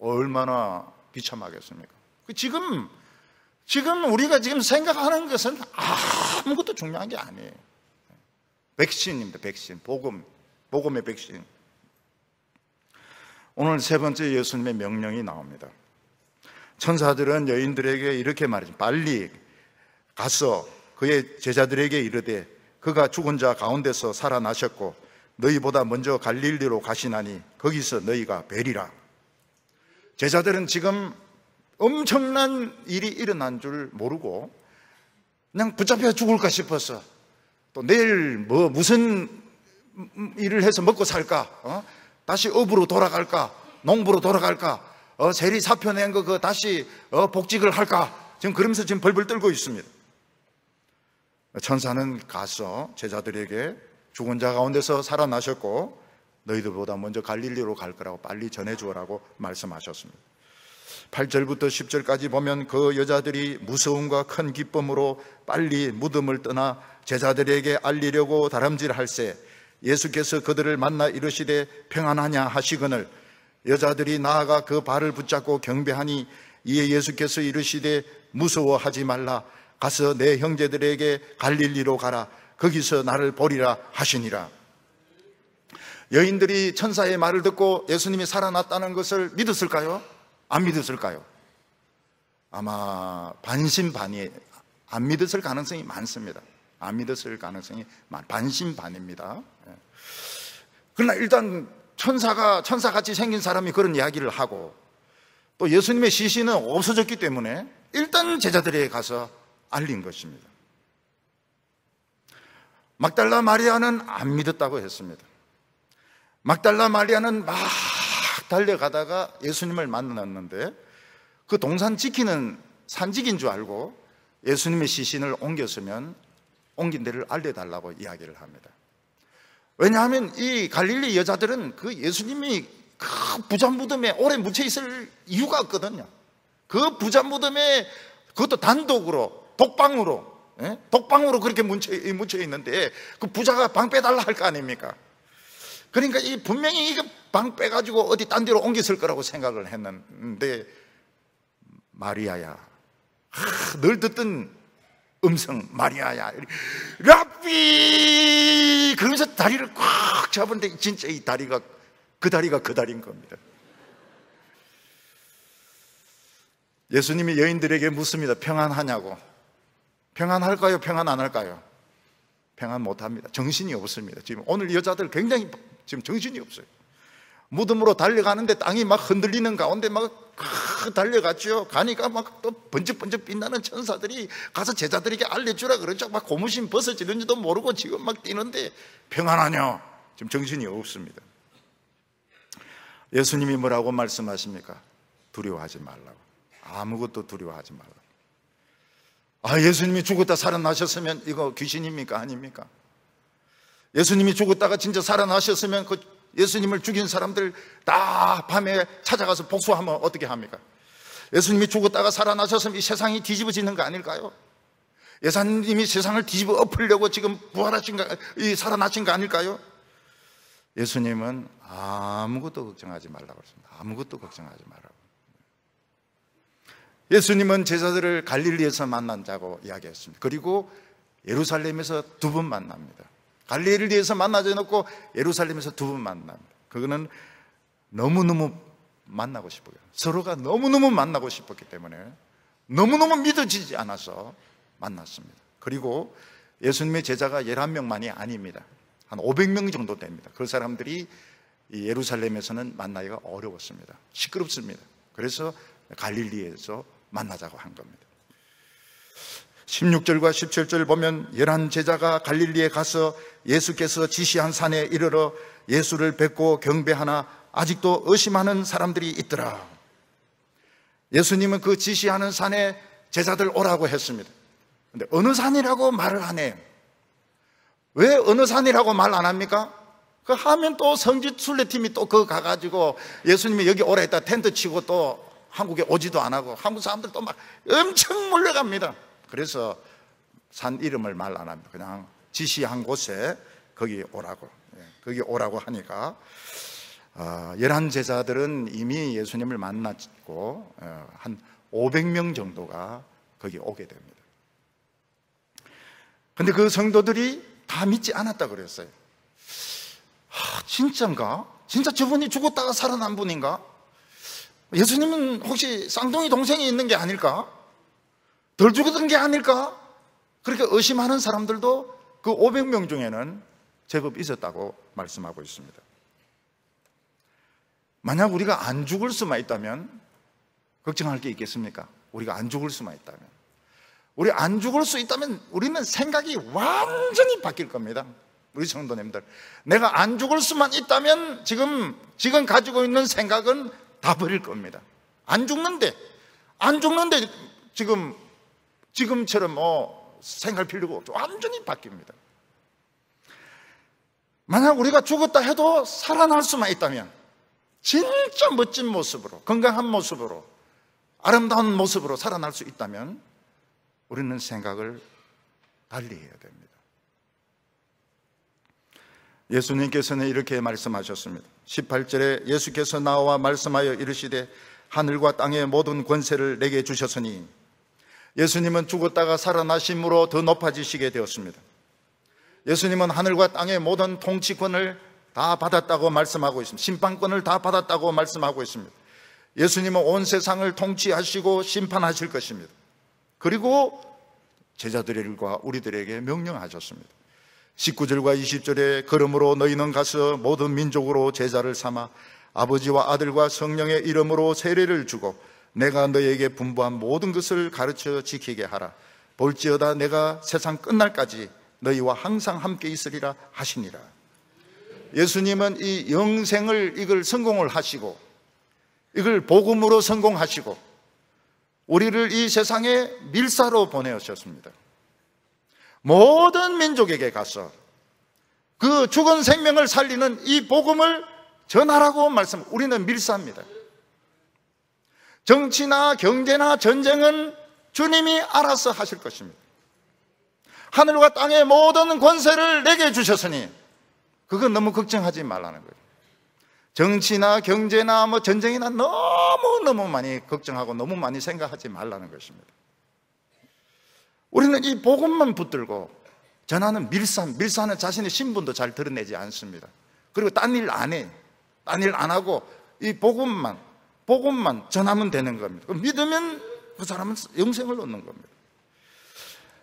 [SPEAKER 1] 얼마나 비참하겠습니까? 지금 우리가 지금 생각하는 것은 아무것도 중요한 게 아니에요. 백신입니다. 백신, 복음의 백신. 오늘 세 번째 예수님의 명령이 나옵니다. 천사들은 여인들에게 이렇게 말이죠. 빨리 가서 그의 제자들에게 이르되 그가 죽은 자 가운데서 살아나셨고 너희보다 먼저 갈릴리로 가시나니 거기서 너희가 뵈리라. 제자들은 지금 엄청난 일이 일어난 줄 모르고 그냥 붙잡혀 죽을까 싶었어. 또 내일 무슨 일을 해서 먹고 살까? 다시 업으로 돌아갈까? 농부로 돌아갈까? 세리 사표 낸 거 그거 다시 복직을 할까? 지금 그러면서 지금 벌벌 떨고 있습니다. 천사는 가서 제자들에게 죽은 자 가운데서 살아나셨고 너희들보다 먼저 갈릴리로 갈 거라고 빨리 전해주라고 말씀하셨습니다. 8절부터 10절까지 보면 그 여자들이 무서움과 큰 기쁨으로 빨리 무덤을 떠나 제자들에게 알리려고 다름질할세 예수께서 그들을 만나 이르시되 평안하냐 하시거늘 여자들이 나아가 그 발을 붙잡고 경배하니 이에 예수께서 이르시되 무서워하지 말라 가서 내 형제들에게 갈릴리로 가라 거기서 나를 보리라 하시니라. 여인들이 천사의 말을 듣고 예수님이 살아났다는 것을 믿었을까요? 안 믿었을까요? 아마 반신반의, 안 믿었을 가능성이 많습니다. 안 믿었을 가능성이 반신반입니다. 그러나 일단 천사같이 생긴 사람이 그런 이야기를 하고 또 예수님의 시신은 없어졌기 때문에 일단 제자들에게 가서 알린 것입니다. 막달라 마리아는 안 믿었다고 했습니다. 막달라 마리아는 막 달려가다가 예수님을 만났는데 그 동산 지키는 산직인 줄 알고 예수님의 시신을 옮긴 데를 알려달라고 이야기를 합니다. 왜냐하면 이 갈릴리 여자들은 그 예수님이 그 부자 무덤에 오래 묻혀 있을 이유가 없거든요. 그 부자 무덤에 그것도 단독으로 독방으로 그렇게 묻혀 있는데 그 부자가 방 빼달라 할 거 아닙니까? 그러니까 분명히 이거 방 빼가지고 어디 딴 데로 옮겼을 거라고 생각을 했는데 마리아야, 늘 듣던 음성 마리아야, 랍비, 그러면서 다리를 꽉 잡은데 진짜 이 다리가 그 다리인 겁니다. 예수님이 여인들에게 묻습니다. 평안하냐고. 평안할까요? 평안 안 할까요? 평안 못합니다. 정신이 없습니다. 지금 오늘 여자들 굉장히 지금 정신이 없어요. 무덤으로 달려가는데 땅이 막 흔들리는 가운데 막 달려갔죠. 가니까 막 또 번쩍번쩍 빛나는 천사들이 가서 제자들에게 알려주라 그러죠. 막 고무신 벗어지는지도 모르고 지금 막 뛰는데 평안하냐? 지금 정신이 없습니다. 예수님이 뭐라고 말씀하십니까? 두려워하지 말라고. 아무것도 두려워하지 말라고. 예수님이 죽었다 살아나셨으면 이거 귀신입니까? 아닙니까? 예수님이 죽었다가 진짜 살아나셨으면 그 예수님을 죽인 사람들 다 밤에 찾아가서 복수하면 어떻게 합니까? 예수님이 죽었다가 살아나셨으면 이 세상이 뒤집어지는 거 아닐까요? 예수님이 세상을 뒤집어 엎으려고 지금 살아나신 거 아닐까요? 예수님은 아무것도 걱정하지 말라고 했습니다. 아무것도 걱정하지 말라고. 예수님은 제자들을 갈릴리에서 만난다고 이야기했습니다. 그리고 예루살렘에서 두 번 만납니다. 갈릴리에서 만나지 놓고 예루살렘에서 두 번 만납니다. 그거는 너무너무 만나고 싶어요. 서로가 너무너무 만나고 싶었기 때문에 너무너무 믿어지지 않아서 만났습니다. 그리고 예수님의 제자가 11명만이 아닙니다. 한 500명 정도 됩니다. 그 사람들이 예루살렘에서는 만나기가 어려웠습니다. 시끄럽습니다. 그래서 갈릴리에서 만나자고 한 겁니다. 16절과 17절 보면 11 제자가 갈릴리에 가서 예수께서 지시한 산에 이르러 예수를 뵙고 경배하나 아직도 의심하는 사람들이 있더라. 예수님은 그 지시하는 산에 제자들 오라고 했습니다. 근데 어느 산이라고 말을 안 해요. 왜 어느 산이라고 말 안 합니까? 그 하면 또 성지 순례팀이 또 그거 가가지고 예수님이 여기 오라 했다 텐트 치고 또 한국에 오지도 안 하고 한국 사람들 또 막 엄청 몰려갑니다. 그래서 산 이름을 말 안 합니다. 그냥 지시한 곳에 거기 오라고 하니까 11 제자들은 이미 예수님을 만났고 한 500명 정도가 거기 오게 됩니다. 근데 그 성도들이 다 믿지 않았다 그랬어요. 진짜인가? 진짜 저분이 죽었다가 살아난 분인가? 예수님은 혹시 쌍둥이 동생이 있는 게 아닐까? 덜 죽었던 게 아닐까? 그렇게 의심하는 사람들도 그 500명 중에는 제법 있었다고 말씀하고 있습니다. 만약 우리가 안 죽을 수만 있다면 걱정할 게 있겠습니까? 우리가 안 죽을 수만 있다면, 우리 안 죽을 수 있다면 우리는 생각이 완전히 바뀔 겁니다. 우리 성도님들, 내가 안 죽을 수만 있다면 지금 가지고 있는 생각은 다 버릴 겁니다. 안 죽는데 지금처럼 생각할 필요가 없죠. 완전히 바뀝니다. 만약 우리가 죽었다 해도 살아날 수만 있다면, 진짜 멋진 모습으로, 건강한 모습으로, 아름다운 모습으로 살아날 수 있다면 우리는 생각을 달리 해야 됩니다. 예수님께서는 이렇게 말씀하셨습니다. 18절에 예수께서 나와 말씀하여 이르시되 하늘과 땅의 모든 권세를 내게 주셨으니, 예수님은 죽었다가 살아나심으로 더 높아지시게 되었습니다. 예수님은 하늘과 땅의 모든 통치권을 다 받았다고 말씀하고 있습니다. 심판권을 다 받았다고 말씀하고 있습니다. 예수님은 온 세상을 통치하시고 심판하실 것입니다. 그리고 제자들과 우리들에게 명령하셨습니다. 19절과 20절에 그러므로 너희는 가서 모든 민족으로 제자를 삼아 아버지와 아들과 성령의 이름으로 세례를 주고 내가 너희에게 분부한 모든 것을 가르쳐 지키게 하라. 볼지어다 내가 세상 끝날까지 너희와 항상 함께 있으리라 하시니라. 예수님은 이 영생을 이걸 성공을 하시고 이걸 복음으로 성공하시고 우리를 이 세상에 밀사로 보내셨습니다. 모든 민족에게 가서 그 죽은 생명을 살리는 이 복음을 전하라고 말씀. 우리는 밀사입니다. 정치나 경제나 전쟁은 주님이 알아서 하실 것입니다. 하늘과 땅의 모든 권세를 내게 주셨으니 그건 너무 걱정하지 말라는 거예요. 정치나 경제나 전쟁이나 너무 많이 걱정하고 너무 많이 생각하지 말라는 것입니다. 우리는 이 복음만 붙들고 전하는 밀사는 자신의 신분도 잘 드러내지 않습니다. 그리고 딴 일 안 해. 딴 일 안 하고 이 복음만 전하면 되는 겁니다. 믿으면 그 사람은 영생을 얻는 겁니다.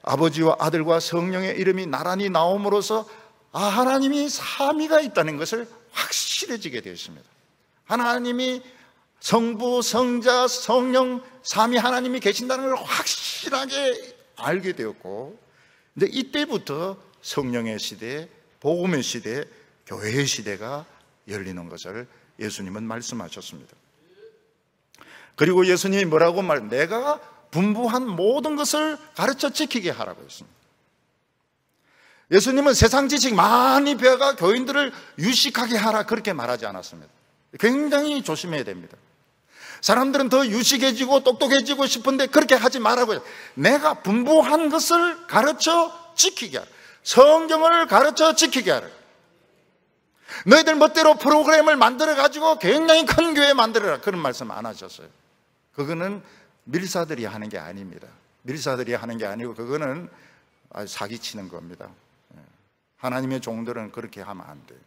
[SPEAKER 1] 아버지와 아들과 성령의 이름이 나란히 나옴으로써 하나님이 삼위가 있다는 것을 확실해지게 되었습니다. 하나님이 성부, 성자, 성령, 삼위 하나님이 계신다는 걸 확실하게 알게 되었고, 이제 이때부터 성령의 시대, 복음의 시대, 교회의 시대가 열리는 것을 예수님은 말씀하셨습니다. 그리고 예수님이 뭐라고 내가 분부한 모든 것을 가르쳐 지키게 하라고 했습니다. 예수님은 세상 지식 많이 배워가 교인들을 유식하게 하라 그렇게 말하지 않았습니다. 굉장히 조심해야 됩니다. 사람들은 더 유식해지고 똑똑해지고 싶은데 그렇게 하지 말라고 해요. 내가 분부한 것을 가르쳐 지키게 하라. 성경을 가르쳐 지키게 하라. 너희들 멋대로 프로그램을 만들어가지고 굉장히 큰 교회 만들어라 그런 말씀 안 하셨어요. 그거는 밀사들이 하는 게 아닙니다. 밀사들이 하는 게 아니고 그거는 사기치는 겁니다. 하나님의 종들은 그렇게 하면 안 돼요.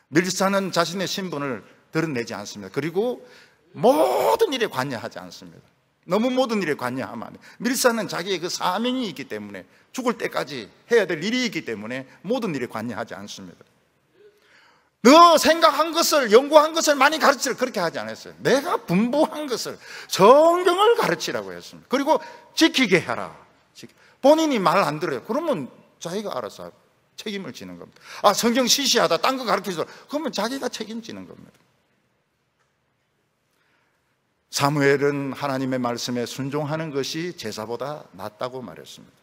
[SPEAKER 1] 밀사는 자신의 신분을 드러내지 않습니다. 그리고 모든 일에 관여하지 않습니다. 너무 모든 일에 관여하면 안 돼요. 밀사는 자기의 그 사명이 있기 때문에 죽을 때까지 해야 될 일이 있기 때문에 모든 일에 관여하지 않습니다. 너 생각한 것을, 연구한 것을 많이 가르치라 그렇게 하지 않았어요. 내가 분부한 것을, 성경을 가르치라고 했습니다. 그리고 지키게 해라. 본인이 말 안 들어요. 그러면 자기가 알아서 책임을 지는 겁니다. 성경 시시하다, 딴 거 가르쳐줘. 그러면 자기가 책임지는 겁니다. 사무엘은 하나님의 말씀에 순종하는 것이 제사보다 낫다고 말했습니다.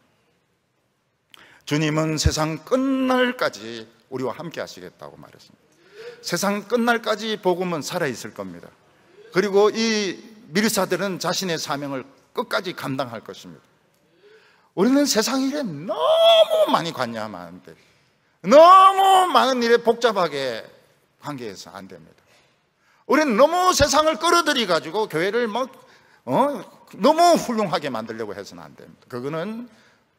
[SPEAKER 1] 주님은 세상 끝날까지 우리와 함께 하시겠다고 말했습니다. 세상 끝날까지 복음은 살아있을 겁니다. 그리고 이 밀사들은 자신의 사명을 끝까지 감당할 것입니다. 우리는 세상 일에 너무 많이 관여하면 안 돼요. 너무 많은 일에 복잡하게 관계해서 안 됩니다. 우리는 너무 세상을 끌어들여 가지고 교회를 너무 훌륭하게 만들려고 해서는 안 됩니다. 그거는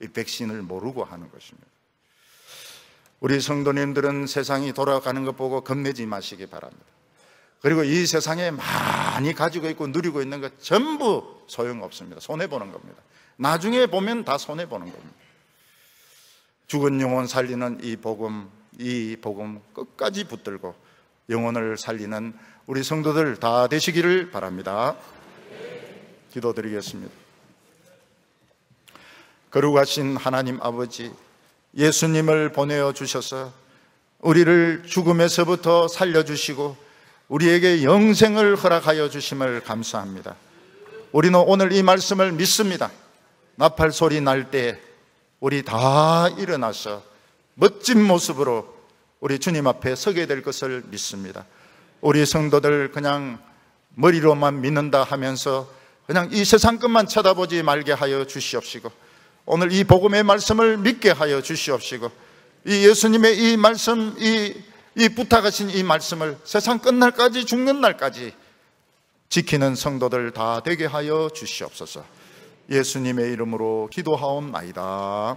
[SPEAKER 1] 이 백신을 모르고 하는 것입니다. 우리 성도님들은 세상이 돌아가는 것 보고 겁내지 마시기 바랍니다. 그리고 이 세상에 많이 가지고 있고 누리고 있는 것 전부 소용없습니다. 손해보는 겁니다. 나중에 보면 다 손해보는 겁니다. 죽은 영혼 살리는 이 복음 끝까지 붙들고 영혼을 살리는 우리 성도들 다 되시기를 바랍니다. 기도드리겠습니다. 거룩하신 하나님 아버지, 예수님을 보내어 주셔서 우리를 죽음에서부터 살려주시고 우리에게 영생을 허락하여 주심을 감사합니다. 우리는 오늘 이 말씀을 믿습니다. 나팔 소리 날 때 우리 다 일어나서 멋진 모습으로 우리 주님 앞에 서게 될 것을 믿습니다. 우리 성도들 그냥 머리로만 믿는다 하면서 그냥 이 세상 것만 쳐다보지 말게 하여 주시옵시고, 오늘 이 복음의 말씀을 믿게 하여 주시옵시고, 이 예수님의 이 말씀, 이 부탁하신 이 말씀을 세상 끝날까지, 죽는 날까지 지키는 성도들 다 되게 하여 주시옵소서. 예수님의 이름으로 기도하옵나이다.